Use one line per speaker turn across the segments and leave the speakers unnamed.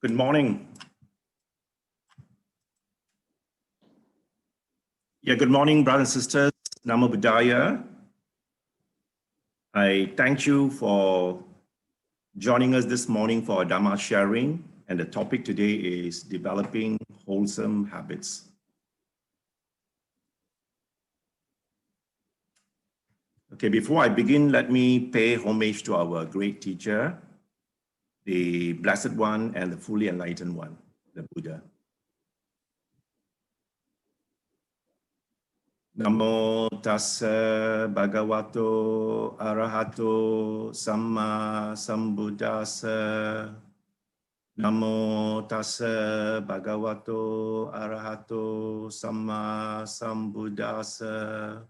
Good morning. Good morning, brothers and sisters. Namo Buddhaya. I thank you for joining us this morning for our Dhamma sharing. And the topic today is developing wholesome habits. Okay, before I begin, let me pay homage to our great teacher, the Blessed One and the fully enlightened one, the Buddha. Namo tassa bhagavato arahato samma sambuddhassa. Namo tassa bhagavato arahato samma sambuddhassa.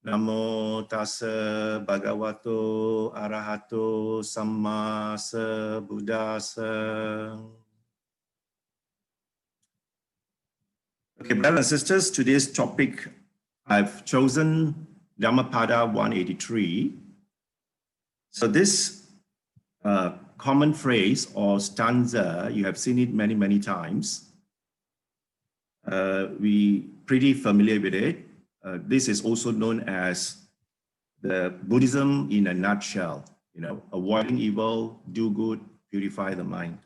Namo tassa bhagavato arahato samma sambuddhassa. Okay, brothers and sisters, today's topic, I've chosen Dhammapada 183. So this common phrase or stanza, you have seen it many, many times. We pretty familiar with it. This is also known as the Buddhism in a nutshell, avoiding evil, do good, purify the mind.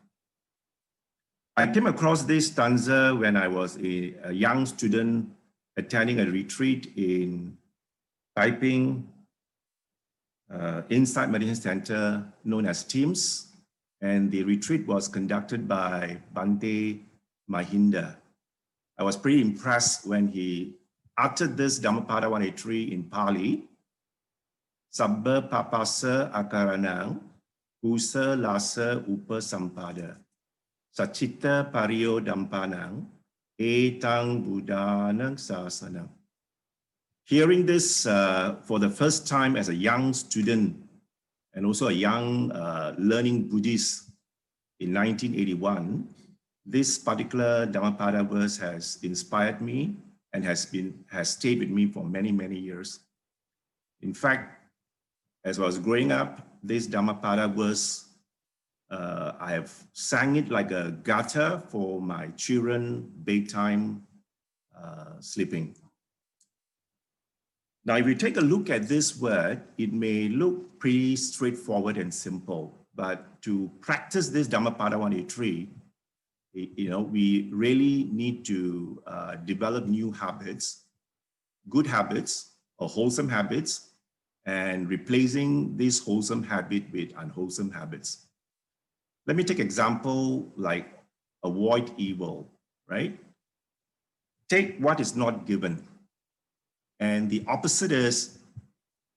I came across this stanza when I was a young student attending a retreat in Taiping, inside Meditation Center known as TEAMS, and the retreat was conducted by Bhante Mahinda. I was pretty impressed when he uttered this Dhammapada 183 in Pali. Sabba papasa akaranang, usa lasa upasampada. Sacita pario dampanang, etang buddhanang sasanang. Hearing this for the first time as a young student and also a young learning Buddhist in 1981, this particular Dhammapada verse has inspired me and has stayed with me for many, many years. In fact, as I was growing up, this Dhammapada verse I have sang it like a gatha for my children bedtime sleeping. Now, if you take a look at this word, it may look pretty straightforward and simple, but to practice this Dhammapada 183, we really need to develop new habits, good habits or wholesome habits, and replacing this wholesome habit with unwholesome habits. Let me take example like avoid evil, right? Take what is not given. And the opposite is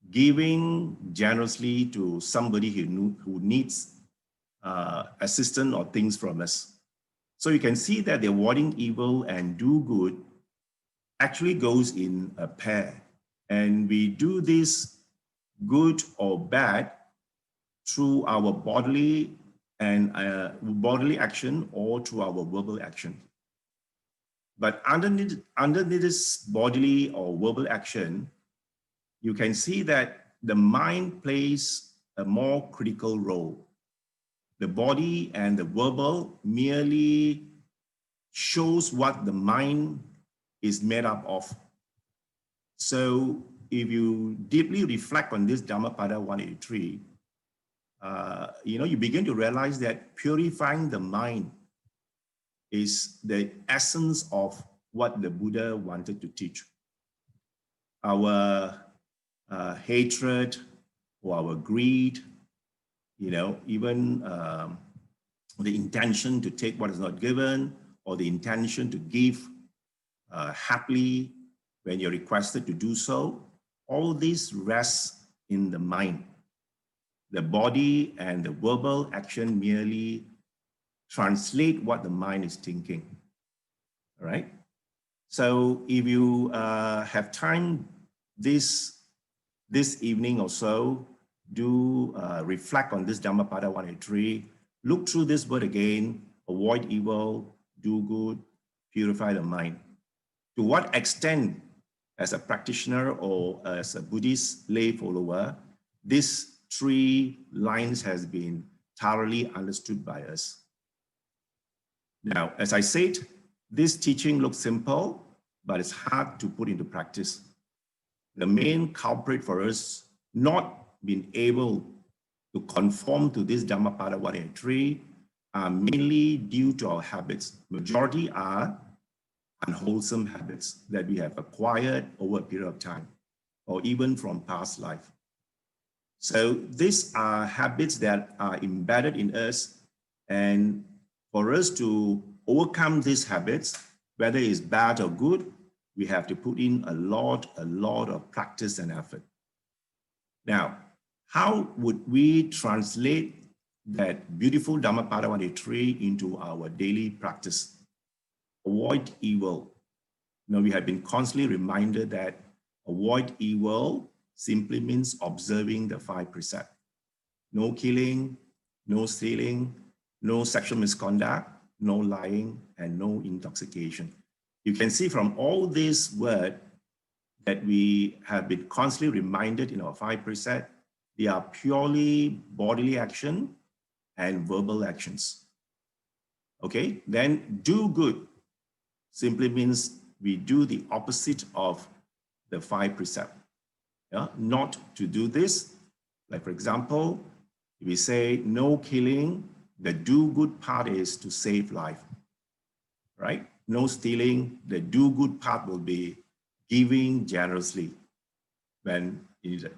giving generously to somebody who needs assistance or things from us. So you can see that the avoiding evil and do good actually goes in a pair. And we do this good or bad through our bodily action or through our verbal action. But underneath this bodily or verbal action, you can see that the mind plays a more critical role. The body and the verbal merely shows what the mind is made up of. So if you deeply reflect on this Dhammapada 183, you begin to realize that purifying the mind is the essence of what the Buddha wanted to teach. Our hatred or our greed, even the intention to take what is not given or the intention to give happily when you're requested to do so, all this rests in the mind. The body and the verbal action merely translate what the mind is thinking, all right? So if you have time this evening or so, do reflect on this Dhammapada 183, look through this word again, avoid evil, do good, purify the mind. To what extent, as a practitioner or as a Buddhist lay follower, these three lines has been thoroughly understood by us. Now, as I said, this teaching looks simple, but it's hard to put into practice. The main culprit for us not being able to conform to this Dhammapada 1 and 3 are mainly due to our habits. Majority are unwholesome habits that we have acquired over a period of time, or even from past life. So these are habits that are embedded in us, and for us to overcome these habits, whether it's bad or good, we have to put in a lot of practice and effort. Now, how would we translate that beautiful Dhammapada 1 and 3 into our daily practice? Avoid evil. Now, we have been constantly reminded that avoid evil simply means observing the 5 precepts. No killing, no stealing, no sexual misconduct, no lying, and no intoxication. You can see from all these words that we have been constantly reminded in our 5 precepts, they are purely bodily action and verbal actions. Okay, then do good simply means we do the opposite of the 5 precepts. Yeah? Not to do this, like for example, if we say no killing, the do good part is to save life, right? No stealing, the do good part will be giving generously when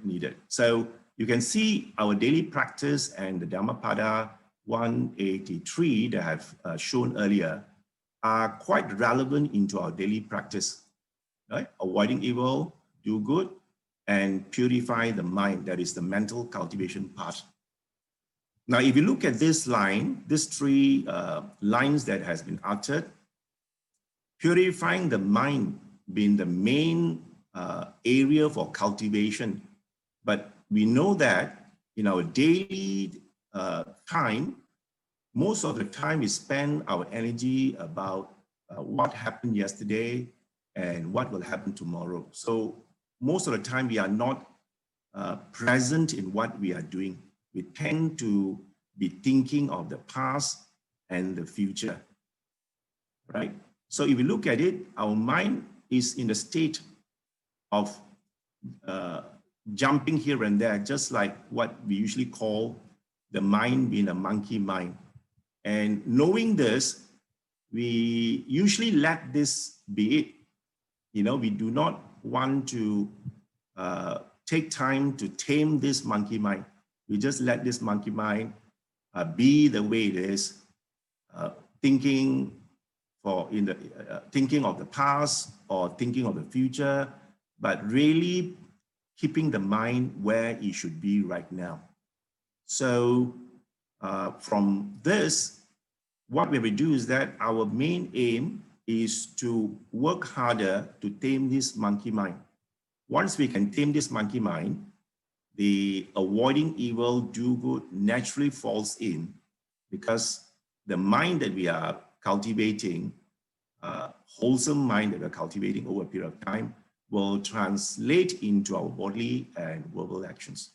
needed. So you can see our daily practice and the Dhammapada 183 that I have shown earlier are quite relevant into our daily practice, right? Avoiding evil, do good, and purify the mind. That is the mental cultivation part. Now, if you look at this line, these 3 lines that has been uttered, purifying the mind being the main area for cultivation. But we know that in our daily time, most of the time we spend our energy about what happened yesterday and what will happen tomorrow. So most of the time we are not present in what we are doing. We tend to be thinking of the past and the future, right? So if you look at it, our mind is in the state of jumping here and there, just like what we usually call the mind being a monkey mind. And knowing this, we usually let this be it. You know, we do not want to take time to tame this monkey mind. We just let this monkey mind be the way it is, thinking thinking of the past or thinking of the future, but really keeping the mind where it should be right now. So from this, what we will do is that our main aim is to work harder to tame this monkey mind. Once we can tame this monkey mind, the avoiding evil, do good naturally falls in, because the mind that we are cultivating, wholesome mind that we're cultivating over a period of time, will translate into our bodily and verbal actions.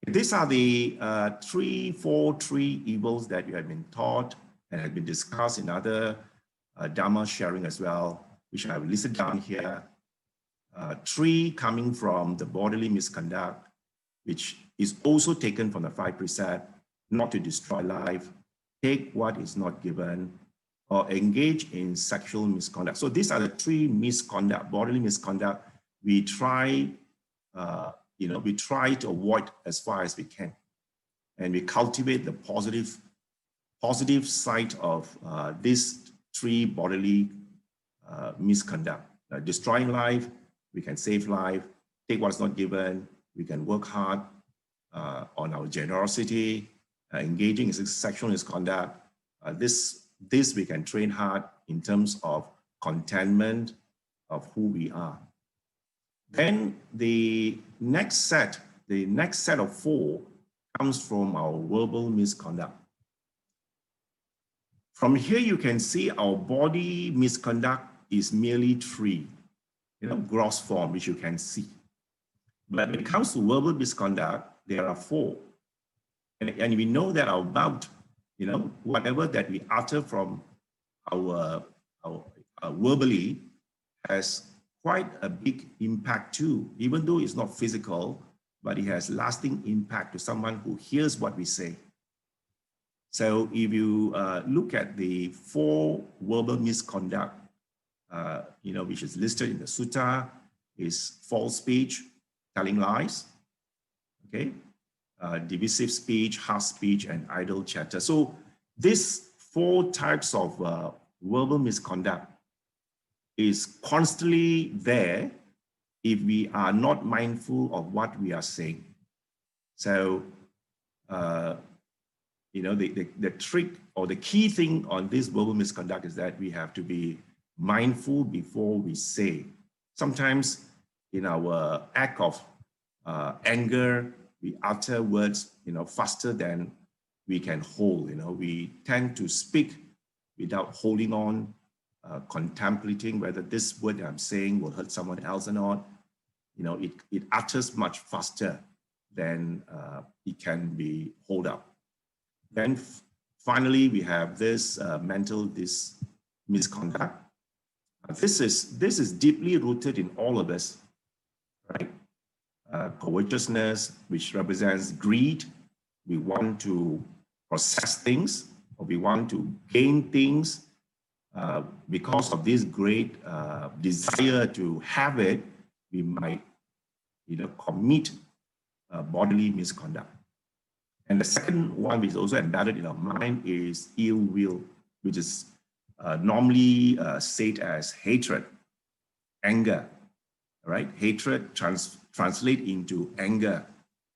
These are the 3 evils that you have been taught and have been discussed in other Dhamma sharing as well, which I have listed down here. 3 coming from the bodily misconduct, which is also taken from the 5 precepts: not to destroy life, take what is not given, or engage in sexual misconduct. So these are the 3 misconduct, bodily misconduct we try, we try to avoid as far as we can. And we cultivate the positive side of these 3 bodily misconduct. Destroying life, we can save life. Take what's not given, we can work hard on our generosity. Engaging in sexual misconduct, this we can train hard in terms of contentment of who we are. Then the next set of 4 comes from our verbal misconduct. From here, you can see our body misconduct is merely 3, gross form, which you can see. But when it comes to verbal misconduct, there are 4. And we know that our mouth You know, whatever that we utter from our verbally has quite a big impact too, even though it's not physical, but it has lasting impact to someone who hears what we say. So if you look at the 4 verbal misconduct, you know, which is listed in the sutta, is false speech, telling lies, okay, divisive speech, harsh speech, and idle chatter. So these 4 types of verbal misconduct is constantly there if we are not mindful of what we are saying. So, you know, the trick or the key thing on this verbal misconduct is that we have to be mindful before we say. Sometimes in our act of anger, we utter words, you know, faster than we can hold. You know, we tend to speak without holding on, contemplating whether this word that I'm saying will hurt someone else or not. You know, it utters much faster than it can be held up. Then finally, we have this mental misconduct. This is deeply rooted in all of us, right? Covetousness, which represents greed. We want to possess things, or we want to gain things. Because of this great desire to have it, we might, you know, commit bodily misconduct. And the second one, which is also embedded in our mind, is ill will, which is normally said as hatred, anger, right? Hatred translate into anger.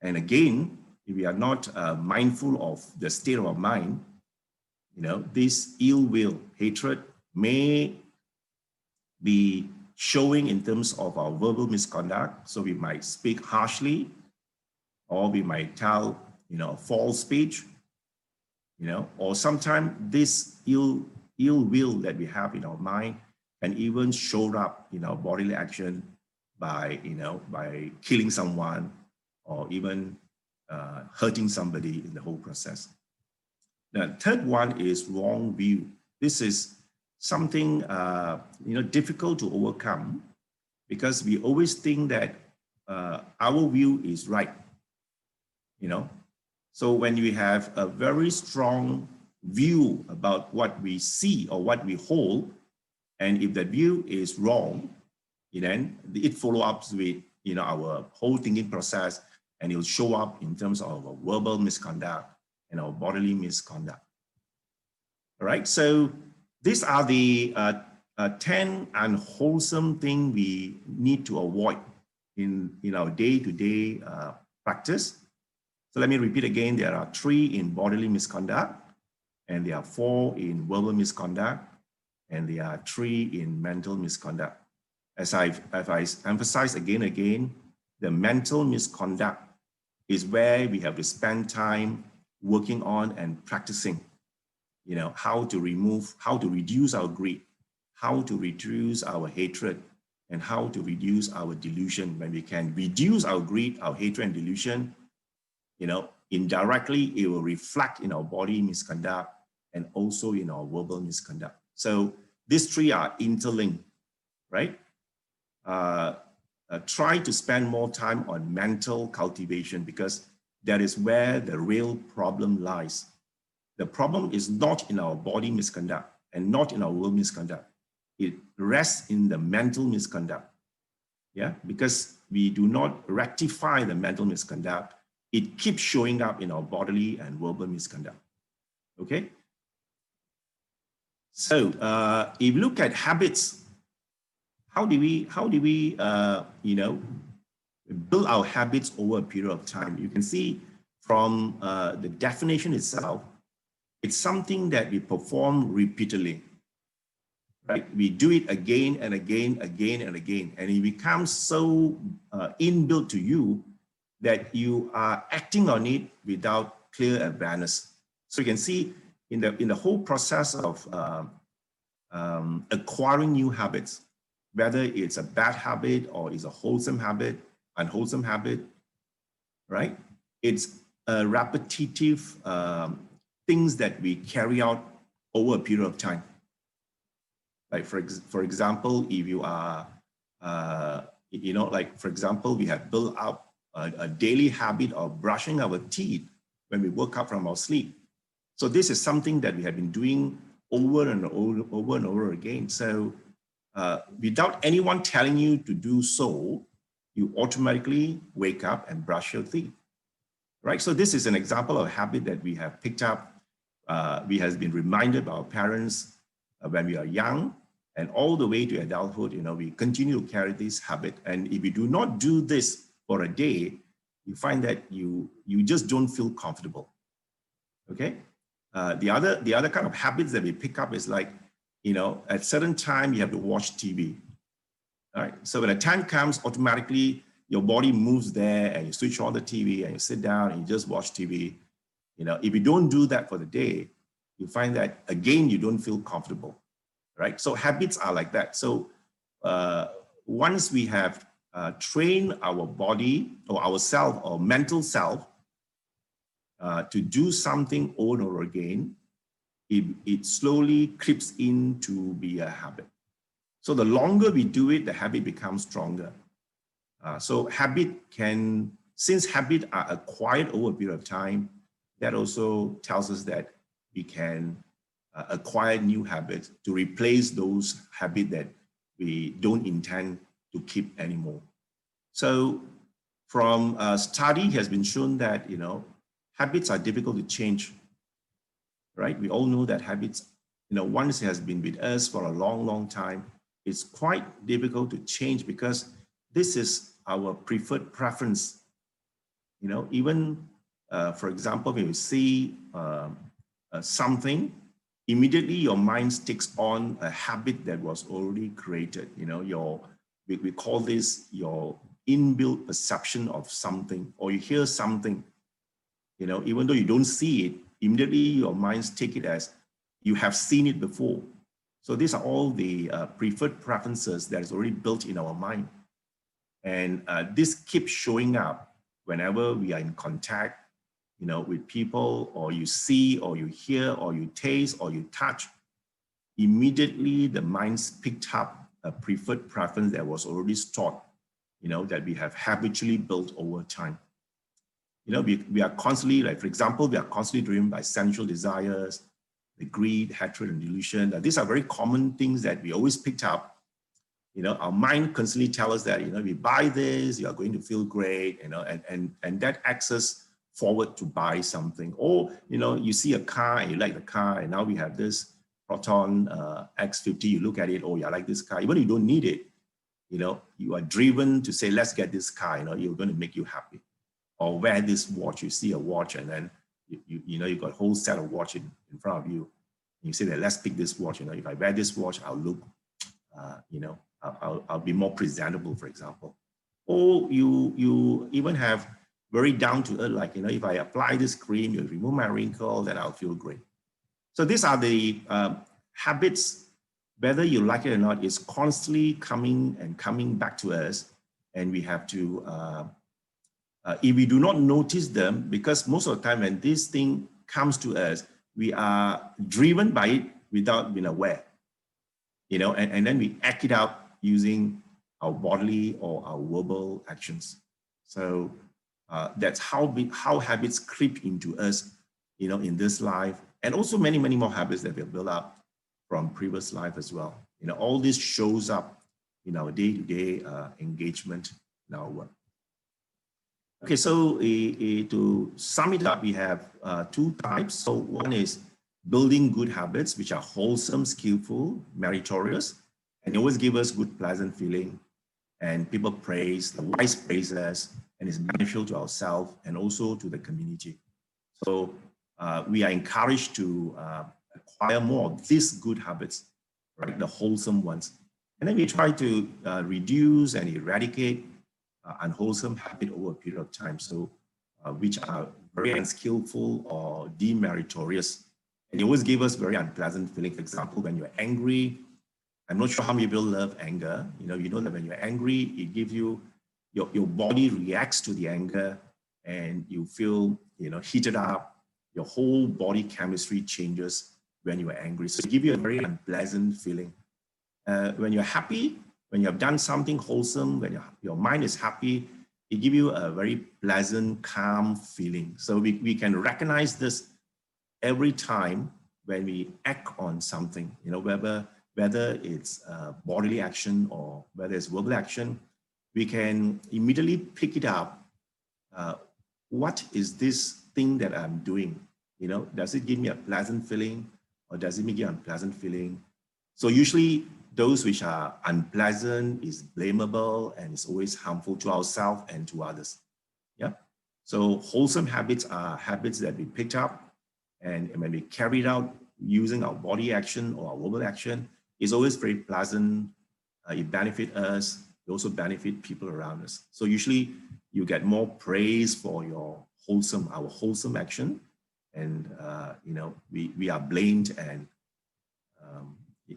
And again, if we are not mindful of the state of our mind, you know, this ill will, hatred may be showing in terms of our verbal misconduct. So we might speak harshly, or we might tell, you know, false speech, you know, or sometimes this ill will that we have in our mind can even show up in our bodily action by, you know, by killing someone or even hurting somebody in the whole process. The third one is wrong view. This is something, you know, difficult to overcome because we always think that our view is right, you know. So when we have a very strong view about what we see or what we hold, and if that view is wrong, then it follow up with, you know, our whole thinking process, and it will show up in terms of our verbal misconduct and our bodily misconduct. All right, so these are the 10 unwholesome things we need to avoid in our day-to-day practice. So let me repeat again, there are 3 in bodily misconduct, and there are 4 in verbal misconduct, and there are 3 in mental misconduct. As I've emphasized again and again, the mental misconduct is where we have to spend time working on and practicing, you know, how to reduce our greed, how to reduce our hatred, and how to reduce our delusion. When we can reduce our greed, our hatred, and delusion, you know, indirectly, it will reflect in our body misconduct and also in our verbal misconduct. So these 3 are interlinked, right? Try to spend more time on mental cultivation because that is where the real problem lies. The problem is not in our body misconduct and not in our verbal misconduct. It rests in the mental misconduct. Yeah, because we do not rectify the mental misconduct, it keeps showing up in our bodily and verbal misconduct. Okay. So if you look at habits, how do we you know, build our habits over a period of time? You can see from the definition itself, it's something that we perform repeatedly, right? We do it again and again, and it becomes so inbuilt to you that you are acting on it without clear awareness. So you can see in the whole process of acquiring new habits, whether it's a bad habit or it's a wholesome habit, unwholesome habit, right? It's a repetitive things that we carry out over a period of time. Like for example, if you are, like for example, we have built up a daily habit of brushing our teeth when we woke up from our sleep. So this is something that we have been doing over and over again. So without anyone telling you to do so, you automatically wake up and brush your teeth, right? So this is an example of a habit that we have picked up. We have been reminded by our parents when we are young, and all the way to adulthood, we continue to carry this habit. And if you do not do this for a day, you find that you just don't feel comfortable, okay? The other kind of habits that we pick up is like, at certain time you have to watch TV, all right? So when the time comes, automatically your body moves there and you switch on the TV and you sit down and you just watch TV. If you don't do that for the day, you find that again, you don't feel comfortable, right? So habits are like that. So once we have trained our body or ourself or mental self to do something over and over again, it slowly creeps in to be a habit. So the longer we do it, the habit becomes stronger. So since habits are acquired over a period of time, that also tells us that we can acquire new habits to replace those habits that we don't intend to keep anymore. So from a study, it has been shown that, habits are difficult to change, right? We all know that habits, once it has been with us for a long, long time, it's quite difficult to change because this is our preferred preference. Even for example, when you see something, immediately your mind takes on a habit that was already created. We call this your inbuilt perception of something, or you hear something, even though you don't see it, immediately your minds take it as you have seen it before. So these are all the preferred preferences that is already built in our mind. And this keeps showing up whenever we are in contact, with people, or you see, or you hear, or you taste, or you touch. Immediately the mind's picked up a preferred preference that was already stored, that we have habitually built over time. We are constantly, like for example, we are constantly driven by sensual desires, the greed, hatred, and delusion. These are very common things that we always picked up. Our mind constantly tells us that, if you buy this, you are going to feel great, and that acts us forward to buy something. Or, you see a car and you like the car, and now we have this Proton X50, you look at it, oh, yeah, I like this car. Even if you don't need it, you are driven to say, let's get this car, you're going to make you happy. Or wear this watch, you see a watch, and then you've got a whole set of watch in front of you. You say that, let's pick this watch, if I wear this watch, I'll look, I'll be more presentable, for example. Or you even have very down to earth, like, if I apply this cream, you remove my wrinkle, then I'll feel great. So these are the habits, whether you like it or not, is constantly coming back to us. And we have to, if we do not notice them, because most of the time when this thing comes to us, we are driven by it without being aware, and then we act it out using our bodily or our verbal actions. So that's how habits creep into us, in this life, and also many, many more habits that we have built up from previous life as well. All this shows up in our day-to-day engagement in our work. Okay, so to sum it up, we have two types. So one is building good habits, which are wholesome, skillful, meritorious, and they always give us good, pleasant feeling. And people praise, the wise praise us, and it's beneficial to ourselves and also to the community. So we are encouraged to acquire more of these good habits, right? The wholesome ones. And then we try to reduce and eradicate unwholesome habit over a period of time. So which are very unskillful or demeritorious. And they always give us very unpleasant feeling. For example, when you're angry, I'm not sure how many people love anger. You know that when you're angry, it gives you, your body reacts to the anger and you feel, heated up. your whole body chemistry changes when you are angry. So it gives you a very unpleasant feeling. When you're happy, when you have done something wholesome, when your mind is happy, it gives you a very pleasant, calm feeling. So we can recognize this every time when we act on something, whether it's bodily action or whether it's verbal action, we can immediately pick it up. What is this thing that I'm doing? Does it give me a pleasant feeling or does it make you an unpleasant feeling? So usually those which are unpleasant is blamable and is always harmful to ourselves and to others. Yeah. So wholesome habits are habits that we picked up, and when we carry it out using our body action or our verbal action, it's always very pleasant. It benefits us. It also benefits people around us. So usually you get more praise for our wholesome action, and we are blamed, and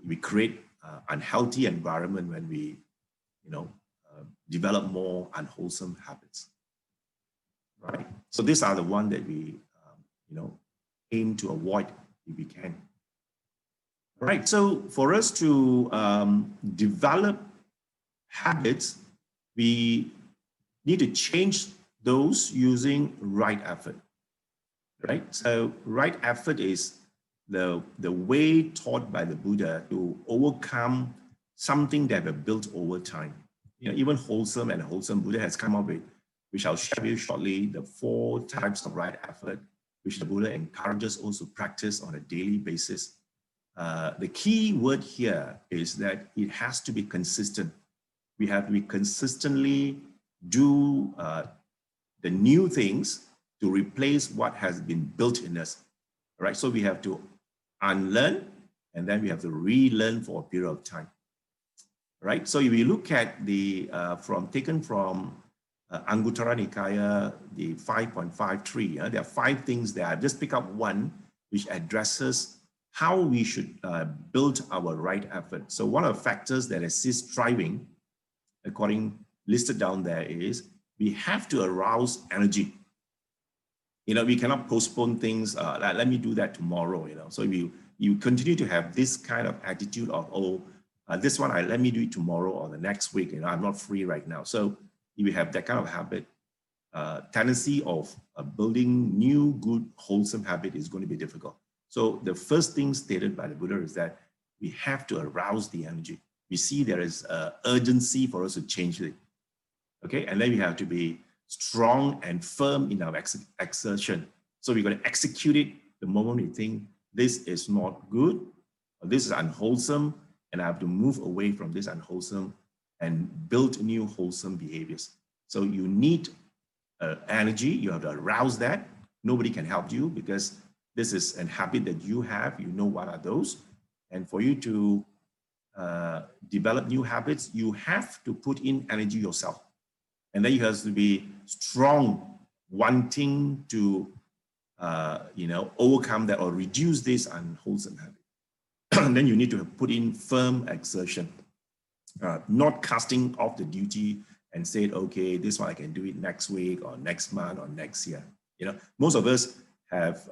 we create unhealthy environment when we develop more unwholesome habits, right? So these are the one that we aim to avoid if we can. All right, so for us to develop habits, we need to change those using right effort, right? So right effort is the way taught by the Buddha to overcome something that we built over time. Even wholesome and wholesome, Buddha has come up with, which I'll share with you shortly, the 4 types of right effort, which the Buddha encourages us to practice on a daily basis. The key word here is that it has to be consistent. We have to consistently do the new things to replace what has been built in us. All right, so we have to unlearn, and then we have to relearn for a period of time. All right, so if we look at the taken from Anguttara Nikaya, the 5.53, there are 5 things there. I've just picked up one which addresses how we should build our right effort. So one of the factors that assist striving, listed down there, is we have to arouse energy. We cannot postpone things. Let me do that tomorrow. So if you continue to have this kind of attitude of, this one, let me do it tomorrow or the next week. I'm not free right now. So if you have that kind of habit, tendency of building new, good, wholesome habit is going to be difficult. So the first thing stated by the Buddha is that we have to arouse the energy. We see there is urgency for us to change it. Okay, and then we have to be strong and firm in our exertion. So we're going to execute it the moment we think this is not good, or this is unwholesome, and I have to move away from this unwholesome and build new wholesome behaviors. So you need energy. You have to arouse that. Nobody can help you because this is a habit that you have. You know what are those. And for you to develop new habits, you have to put in energy yourself. And then you have to be strong, wanting to overcome that or reduce this unwholesome habit. And then you need to put in firm exertion, not casting off the duty and say, okay, this one I can do it next week or next month or next year. Most of us have,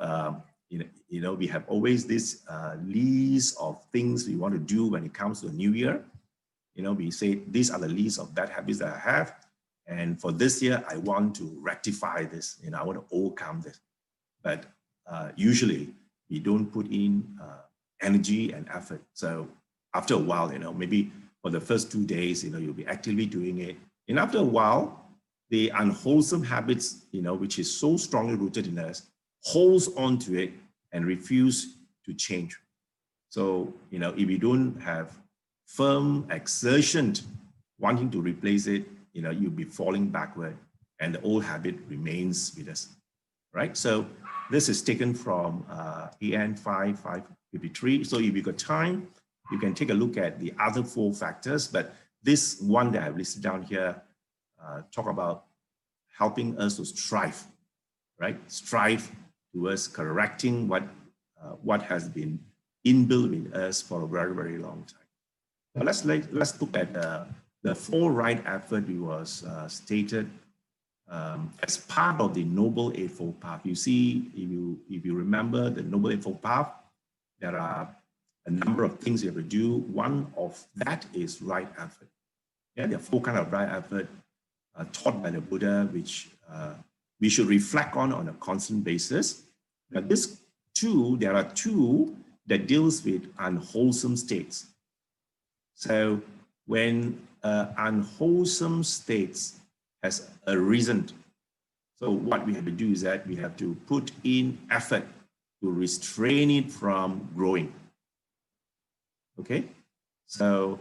we have always this list of things we want to do when it comes to a new year. We say, these are the list of bad habits that I have. And for this year, I want to rectify this. I want to overcome this. But usually, we don't put in energy and effort. So after a while, maybe for the first 2 days, you'll be actively doing it. And after a while, the unwholesome habits, which is so strongly rooted in us, holds on to it and refuse to change. So, if you don't have firm exertion wanting to replace it, you'll be falling backward and the old habit remains with us, right? So this is taken from AN 553. So if you've got time, you can take a look at the other 4 factors, but this one that I've listed down here talk about helping us to strive, right? Strive towards correcting what has been inbuilt in us for a very, very long time. Now let's look at the 4 right effort we was stated as part of the Noble Eightfold Path. You see, if you remember the Noble Eightfold Path, there are a number of things you have to do. One of that is right effort. Yeah, there are 4 kinds of right effort taught by the Buddha, which we should reflect on a constant basis. But there are 2 that deals with unwholesome states. So when unwholesome states has arisen, so what we have to do is that we have to put in effort to restrain it from growing. Okay, so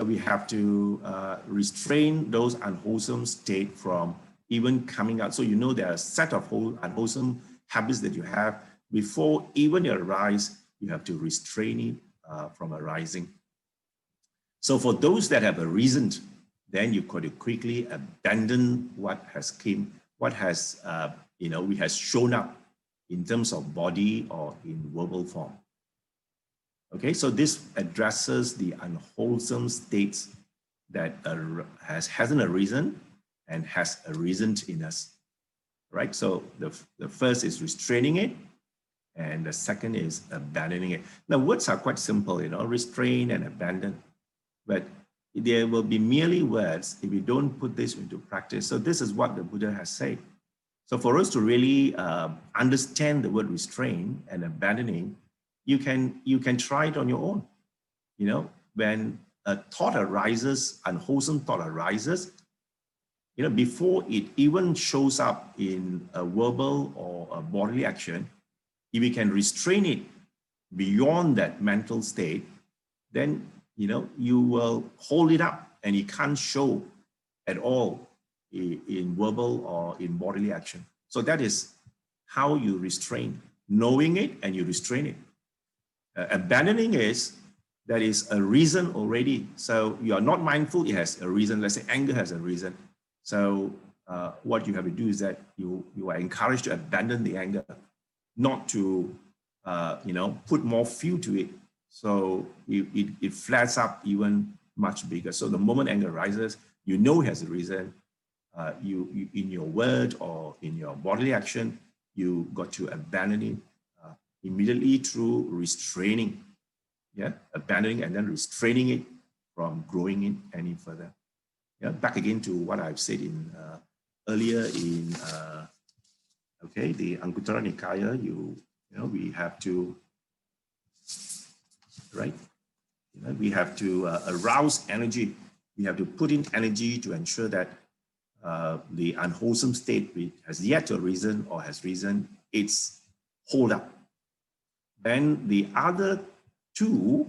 we have to restrain those unwholesome states from even coming out. So you know there are a set of unwholesome habits that you have. Before even they arise, you have to restrain it from arising. So for those that have arisen, then you got to quickly abandon what has shown up in terms of body or in verbal form. Okay, so this addresses the unwholesome states that hasn't arisen and has arisen in us, right? So the first is restraining it, and the second is abandoning it. Now, words are quite simple, restrain and abandon, but there will be merely words if we don't put this into practice. So this is what the Buddha has said. So for us to really understand the word restrain and abandoning, you can try it on your own. When a thought arises, unwholesome thought arises, before it even shows up in a verbal or a bodily action, if we can restrain it beyond that mental state, then you will hold it up and it can't show at all in verbal or in bodily action. So that is how you restrain, knowing it and you restrain it. Abandoning is that is a reason already. So you are not mindful, it has a reason. Let's say anger has a reason. So what you have to do is that you are encouraged to abandon the anger, not to put more fuel to it. So it flares up even much bigger. So the moment anger rises, you know it has a reason. You in your word or in your bodily action, you got to abandon it immediately through restraining, abandoning and then restraining it from growing it any further. Back again to what I've said in earlier in the Anguttara Nikaya. We have to we have to arouse energy. We have to put in energy to ensure that the unwholesome state which has yet to arisen or has risen, it's hold up. Then the other 2,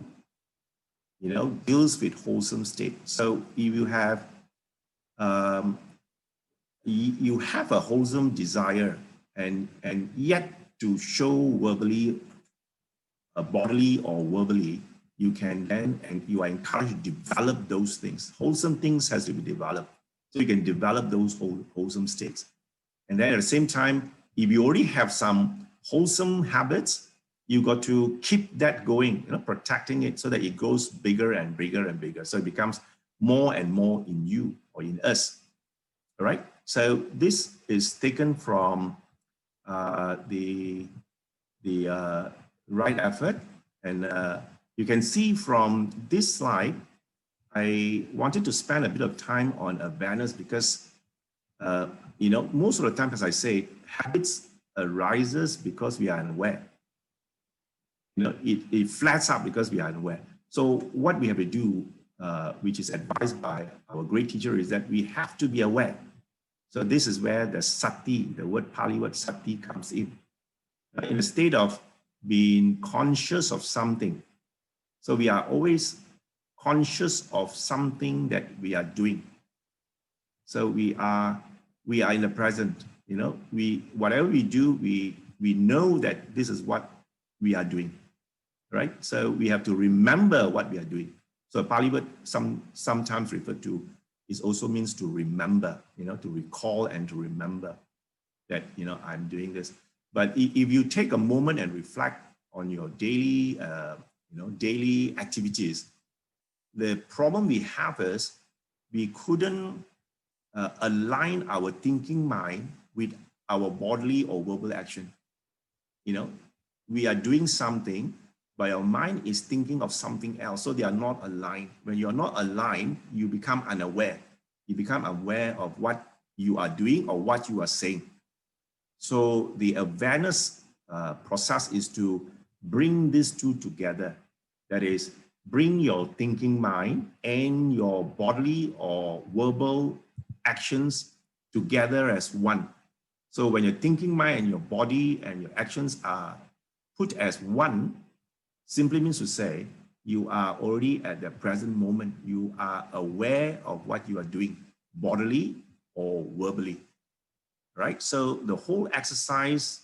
deals with wholesome state. So if you have a wholesome desire and yet to show verbally, bodily or verbally, you can then, and you are encouraged to develop those things. Wholesome things has to be developed. So you can develop those wholesome states. And then at the same time, if you already have some wholesome habits, you got to keep that going, protecting it so that it goes bigger and bigger and bigger. So it becomes more and more in you or in us. All right. So this is taken from the right effort. And you can see from this slide, I wanted to spend a bit of time on awareness because, most of the time, as I say, habits arises because we are unaware. It flats up because we are unaware. So what we have to do, which is advised by our great teacher, is that we have to be aware. So this is where the sati, the word Pali word sati comes in the state of being conscious of something. So we are always conscious of something that we are doing. So we are in the present. Whatever we do, we know that this is what we are doing, right? So we have to remember what we are doing. So Pali word sometimes referred to is also means to remember, to recall and to remember that I'm doing this. But if you take a moment and reflect on your daily daily activities, the problem we have is we couldn't align our thinking mind with our bodily or verbal action. You know, we are doing something, but our mind is thinking of something else. So they are not aligned. When you're not aligned, you become unaware. You become aware of what you are doing or what you are saying. So the awareness process is to bring these two together. That is, bring your thinking mind and your bodily or verbal actions together as one. So when your thinking mind and your body and your actions are put as one, simply means to say, you are already at the present moment. You are aware of what you are doing, bodily or verbally, right? So the whole exercise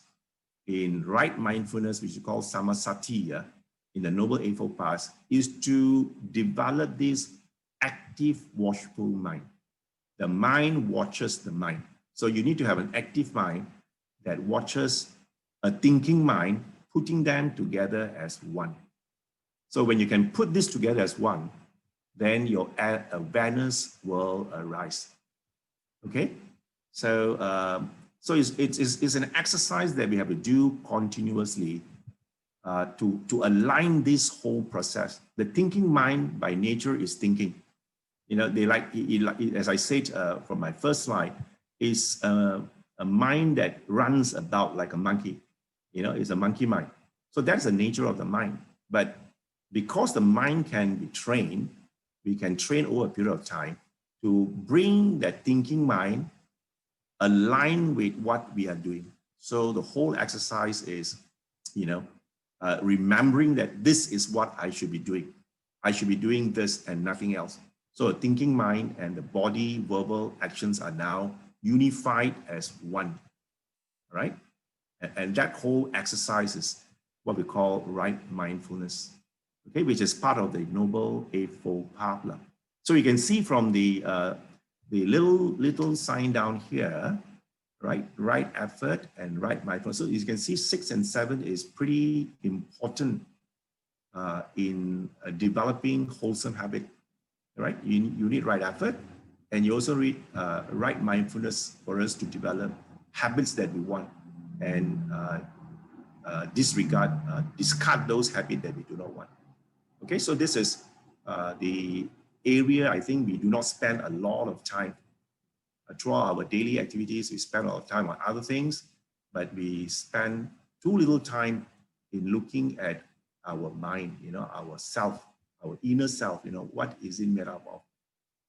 in right mindfulness, which we call samasati, in the Noble Eightfold Path, is to develop this active, watchful mind. The mind watches the mind. So you need to have an active mind that watches a thinking mind, putting them together as one. So when you can put this together as one, then your awareness will arise. Okay? So, it's an exercise that we have to do continuously to align this whole process. The thinking mind by nature is thinking. You know, as I said from my first slide, is a mind that runs about like a monkey. You know, it's a monkey mind. So that's the nature of the mind. But because the mind can be trained, we can train over a period of time to bring that thinking mind align with what we are doing. So the whole exercise is, you know, remembering that this is what I should be doing. I should be doing this and nothing else. So a thinking mind and the body, verbal actions are now unified as one, right? And that whole exercise is what we call right mindfulness, okay, which is part of the Noble Eightfold Path. So you can see from the little sign down here, right? Right effort and right mindfulness. So you can see 6 and 7 is pretty important in developing wholesome habit, right? You need right effort, and you also need right mindfulness for us to develop habits that we want and discard those habits that we do not want. Okay, so this is the area I think we do not spend a lot of time. Throughout our daily activities, we spend a lot of time on other things, but we spend too little time in looking at our mind, you know, our self, our inner self, you know, what is it made up of?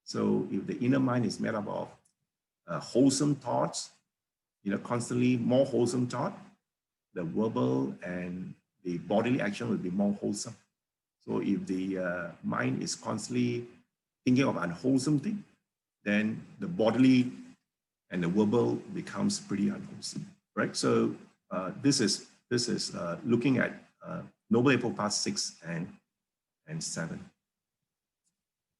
So if the inner mind is made up of wholesome thoughts, you know, constantly more wholesome thought, the verbal and the bodily action will be more wholesome. So if the mind is constantly thinking of unwholesome thing, then the bodily and the verbal becomes pretty unwholesome, right? So this is looking at Noble Eightfold Path 6 and 7.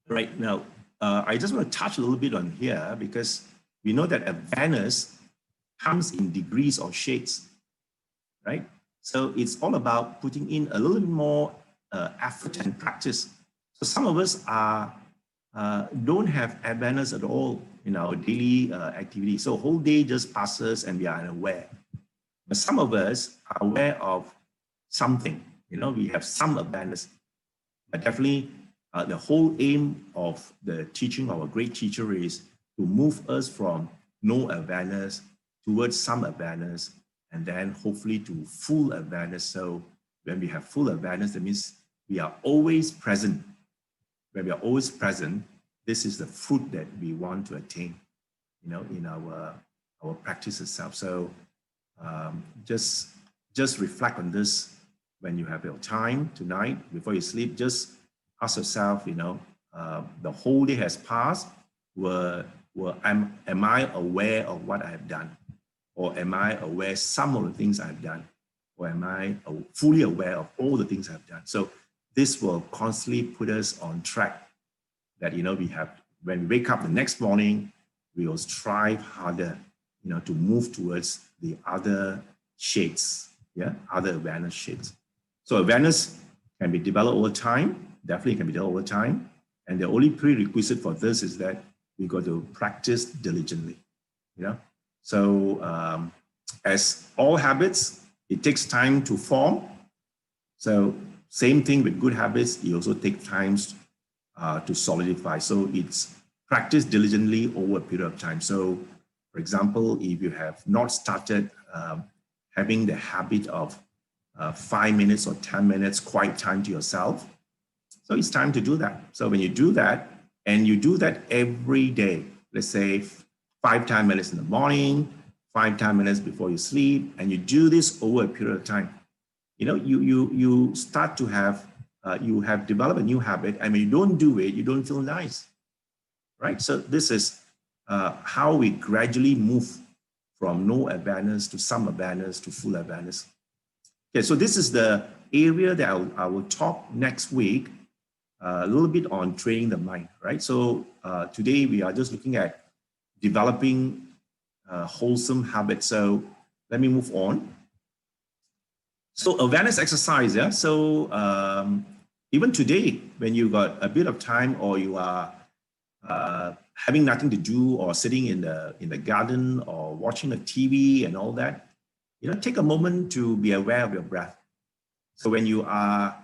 Right now, I just want to touch a little bit on here because we know that awareness comes in degrees or shades, right? So it's all about putting in a little bit more effort and practice. So some of us don't have awareness at all in our daily activity. So whole day just passes and we are unaware. But some of us are aware of something, you know, we have some awareness. But definitely the whole aim of the teaching of a great teacher is to move us from no awareness towards some awareness, and then hopefully to full awareness. So when we have full awareness, that means we are always present. When we are always present, this is the fruit that we want to attain, you know, in our practice itself. So just reflect on this when you have your time tonight before you sleep. Just ask yourself, you know, the whole day has passed. Am I aware of what I have done? Or am I aware some of the things I've done? Or am I fully aware of all the things I've done? So this will constantly put us on track that, you know, when we wake up the next morning, we will strive harder, you know, to move towards the other shades, yeah, other awareness shades. So awareness can be developed over time, definitely can be developed over time. And the only prerequisite for this is that we got to practice diligently, you know. So as all habits, it takes time to form. So same thing with good habits, it also takes time to solidify. So it's practice diligently over a period of time. So for example, if you have not started having the habit of 5 minutes or 10 minutes quiet time to yourself, so it's time to do that. So when you do that, and you do that every day, let's say 5-10 minutes in the morning, 5-10 minutes before you sleep, and you do this over a period of time, you know, you start to have, you have developed a new habit, and when you don't do it, you don't feel nice, right? So this is how we gradually move from no awareness to some awareness to full awareness. Okay, so this is the area that I will talk next week, a little bit on training the mind, right? So today we are just looking at developing wholesome habits. So let me move on. So awareness exercise, yeah. So even today, when you got a bit of time, or you are having nothing to do, or sitting in the garden, or watching a TV and all that, you know, take a moment to be aware of your breath. So when you are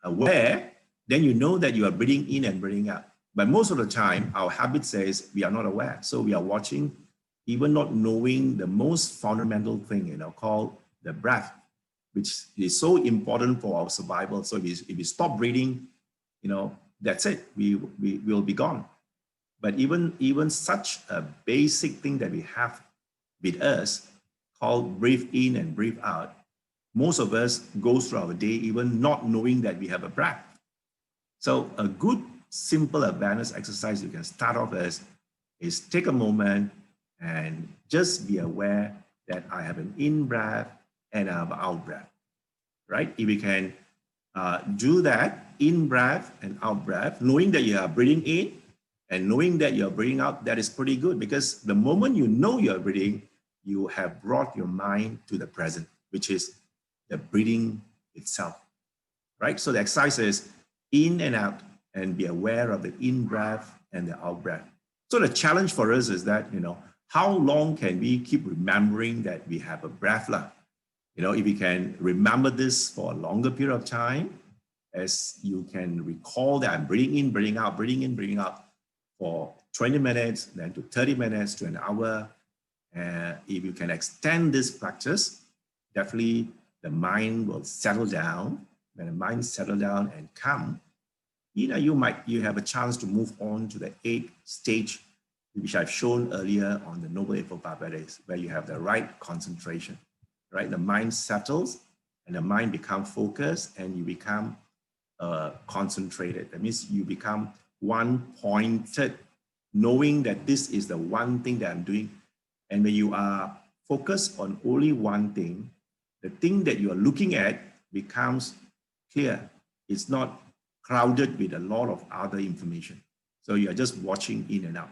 aware, then you know that you are breathing in and breathing out. But most of the time, our habit says we are not aware. So we are watching, even not knowing the most fundamental thing, you know, called the breath, which is so important for our survival. So if we stop breathing, you know, that's it. We will be gone. But even such a basic thing that we have with us, called breathe in and breathe out, most of us go through our day even not knowing that we have a breath. So a good, simple awareness exercise you can start off as is take a moment and just be aware that I have an in breath and I have an out breath, right? If we can do that, in breath and out breath, knowing that you are breathing in and knowing that you're breathing out, that is pretty good, because the moment you know you're breathing, you have brought your mind to the present, which is the breathing itself, right? So the exercise is in and out, and be aware of the in breath and the out breath. So the challenge for us is that, you know, how long can we keep remembering that we have a breath? You know, if we can remember this for a longer period of time, as you can recall that I'm breathing in, breathing out, breathing in, breathing out for 20 minutes, then to 30 minutes, to an hour. If you can extend this practice, definitely the mind will settle down. When the mind settles down and calm, you know, you have a chance to move on to the 8th stage, which I've shown earlier on the Noble Eightfold Path, where you have the right concentration, right? The mind settles and the mind becomes focused, and you become concentrated. That means you become one-pointed, knowing that this is the one thing that I'm doing. And when you are focused on only one thing, the thing that you are looking at becomes clear. It's not crowded with a lot of other information. So you are just watching in and out,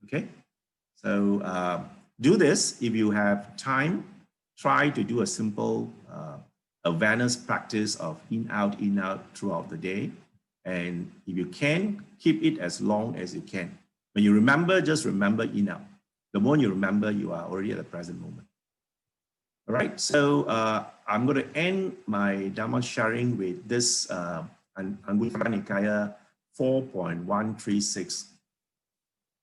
okay? So do this. If you have time, try to do a simple awareness practice of in, out throughout the day. And if you can, keep it as long as you can. When you remember, just remember in, out. The more you remember, you are already at the present moment. All right, so I'm going to end my Dhamma sharing with this Anguttara Nikaya 4.136,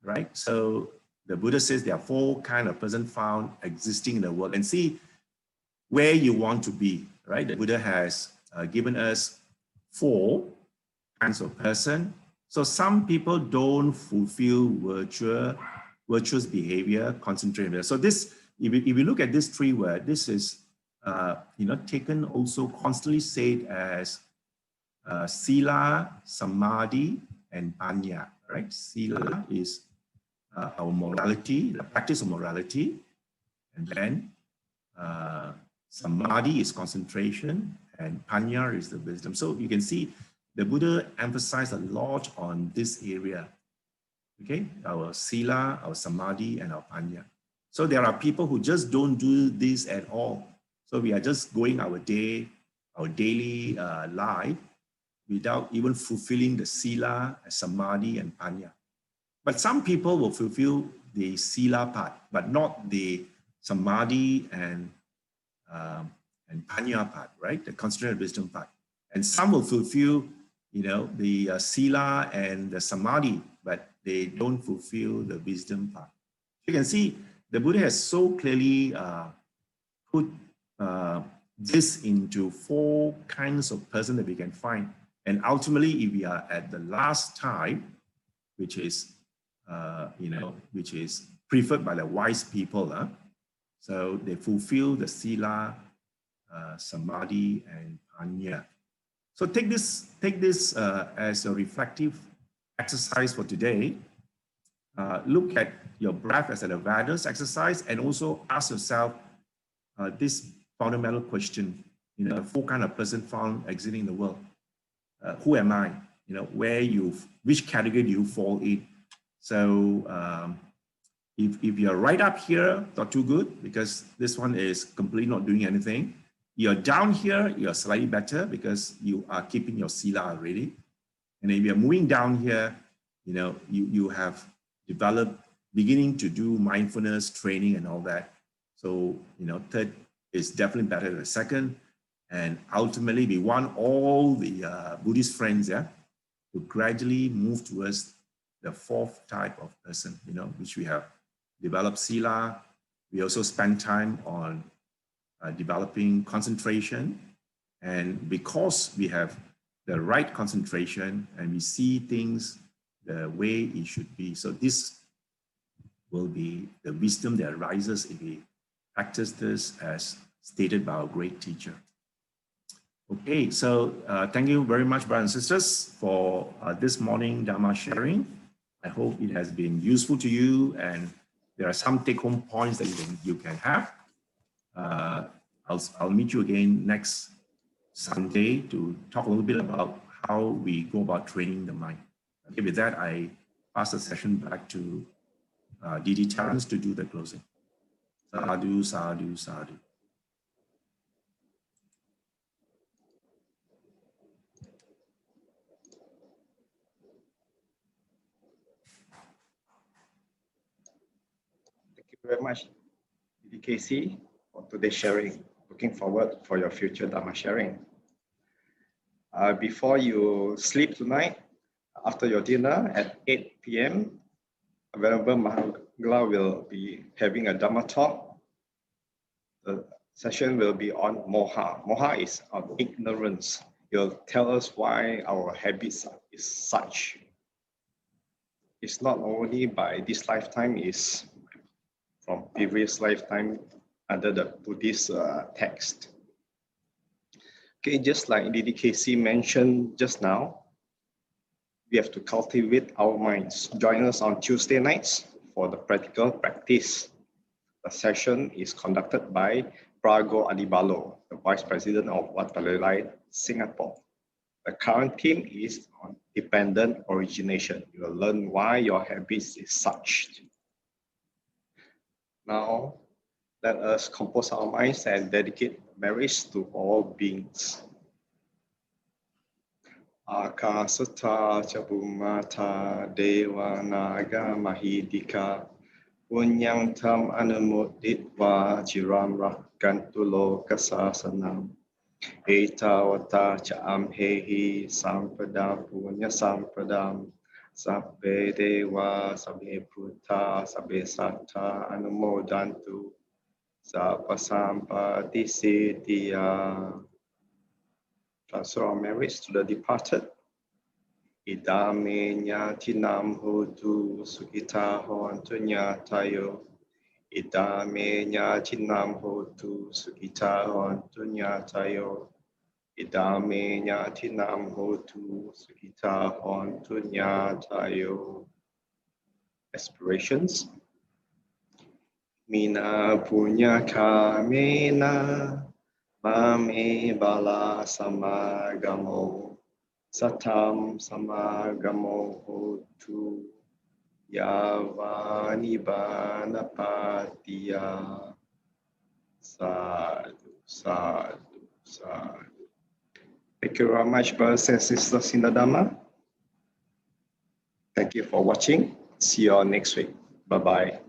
right? So the Buddha says there are 4 kinds of person found existing in the world, and see where you want to be, right? The Buddha has given us 4 kinds of person. So some people don't fulfill virtuous behavior, concentration. So this, if you look at this 3 words, this is you know, taken also constantly said as sila, samadhi, and panya, right? Sila is our morality, the practice of morality, and then samadhi is concentration, and panya is the wisdom. So you can see the Buddha emphasized a lot on this area, okay? Our sila, our samadhi, and our panya. So there are people who just don't do this at all. So we are just going our day, our daily life without even fulfilling the sila, samadhi, and panya. But some people will fulfill the sila part, but not the samadhi and panya part, right? The concentrated wisdom part. And some will fulfill, the sila and the samadhi, but they don't fulfill the wisdom part. You can see the Buddha has so clearly put this into 4 kinds of person that we can find. And ultimately, if we are at the last type, which is, which is preferred by the wise people, so they fulfill the sila, samadhi, and panya. So take this as a reflective exercise for today. Look at your breath as an awareness exercise, and also ask yourself this fundamental question: the 4 kind of person found existing in the world. Who am I? Which category do you fall in? So if you're right up here, not too good, because this one is completely not doing anything. You're down here, you're slightly better because you are keeping your sila already. And if you're moving down here, you have developed, beginning to do mindfulness training and all that. So, third is definitely better than the second. And ultimately, we want all the Buddhist friends, to gradually move towards the 4th type of person, which we have developed sila. We also spend time on developing concentration. And because we have the right concentration and we see things the way it should be, so this will be the wisdom that arises if we practice this as stated by our great teacher. Okay, so thank you very much, brothers and sisters, for this morning Dhamma sharing. I hope it has been useful to you, and there are some take-home points that you can have. I'll meet you again next Sunday to talk a little bit about how we go about training the mind. Okay, with that, I pass the session back to D.D. Terrence to do the closing. Sadhu, sadhu, sadhu.
Thank you very much, DKC, for today's sharing. Looking forward for your future Dhamma sharing. Before you sleep tonight, after your dinner at 8 p.m., Venerable Mahangala will be having a Dhamma talk. The session will be on moha. Moha is on ignorance. He'll tell us why our habits is such. It's not only by this lifetime, it's from previous lifetime under the Buddhist text. Okay, just like DDKC mentioned just now, we have to cultivate our minds. Join us on Tuesday nights for the practical practice. The session is conducted by Prago Adibalo, the Vice President of Wat Palelai, Singapore. The current theme is on dependent origination. You will learn why your habits is such. Now, let us compose our minds and dedicate marriage to all beings. Akasata Chabumata Deva Naga Mahidika Punyang Tam Anumuditva Jiram Rakantulo Kasasanam Etawata Chamhehi Sampada Punya Sampadam Sabbe Dewa Sabbe Puta Sabbe Sata Anumodantu Sapasampati Siddhya. Transfer our marriage to the departed. Idame nyatinam hotu sukita hontu nyatayo. Idame nyatinam hotu sukita hontu nyatayo. Idame nyatinam hotu sukita hontu nyatayo. Aspirations. Mina punya kamena. Mame bala samagamo satam samagamo hotu yavani banapatiya sadhu sadhu sadhu. Thank you very much, brothers and sisters in the Dhamma. Thank you for watching. See you all next week. Bye-bye.